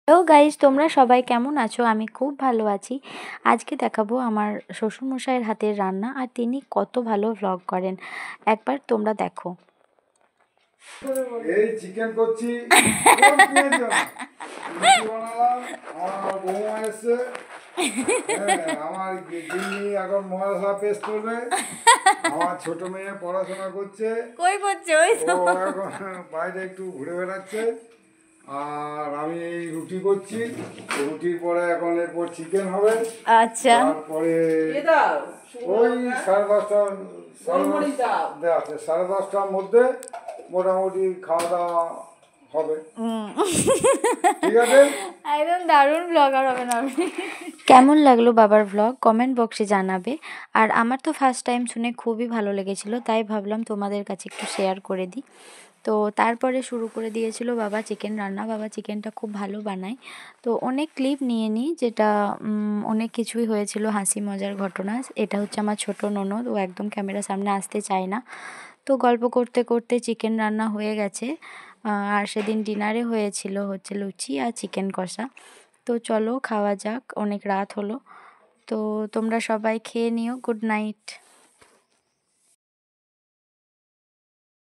Hello guys, তোমরা সবাই কেমন আছো? আমি খুব ভালো আছি। আজকে দেখাবো আমার শ্বশুরমশাইয়ের হাতের রান্না, আর তিনি কত ভালো ভ্লগ করেন। একবার তোমরা দেখো। এই চিকেন করছি, কোন পেঁয়াজ না? লুচি বানালাম, আমার বৌমা এসছে। আমার গিন্নি এখন মশলা পেস্ট করবে। আমার ছোট মেয়ে পড়াশোনা করছে, কই করছো? ও এখন বাইরে একটু ঘুরে বেড়াচ্ছে। আর আমি এই রুটি করছি, রুটির পরে এখন এরপর চিকেন হবে। আচ্ছা, তারপরে ওই সাড়ে দশটা, সাড়ে দশটার মধ্যে মোটামুটি খাওয়া দাওয়া হবে। ঠিক আছে, একদম দারুণ ব্লগার হবেন আপনি। কেমন লাগলো বাবার ভ্লগ কমেন্ট বক্সে জানাবে। আর আমার তো ফার্স্ট টাইম শুনে খুবই ভালো লেগেছিল, তাই ভাবলাম তোমাদের কাছে একটু শেয়ার করে দিই। তো তারপরে শুরু করে দিয়েছিল বাবা চিকেন রান্না। বাবা চিকেনটা খুব ভালো বানায়। তো অনেক ক্লিপ নিয়ে নিই, যেটা অনেক কিছুই হয়েছিল হাসি মজার ঘটনা। এটা হচ্ছে আমার ছোট ননদ, ও একদম ক্যামেরার সামনে আসতে চায় না। তো গল্প করতে করতে চিকেন রান্না হয়ে গেছে। আর সেদিন ডিনারে হয়েছিল হচ্ছে লুচি আর চিকেন কষা। তো চলো খাওয়া যাক, অনেক রাত হলো। তো তোমরা সবাই খেয়ে নিও। Good night.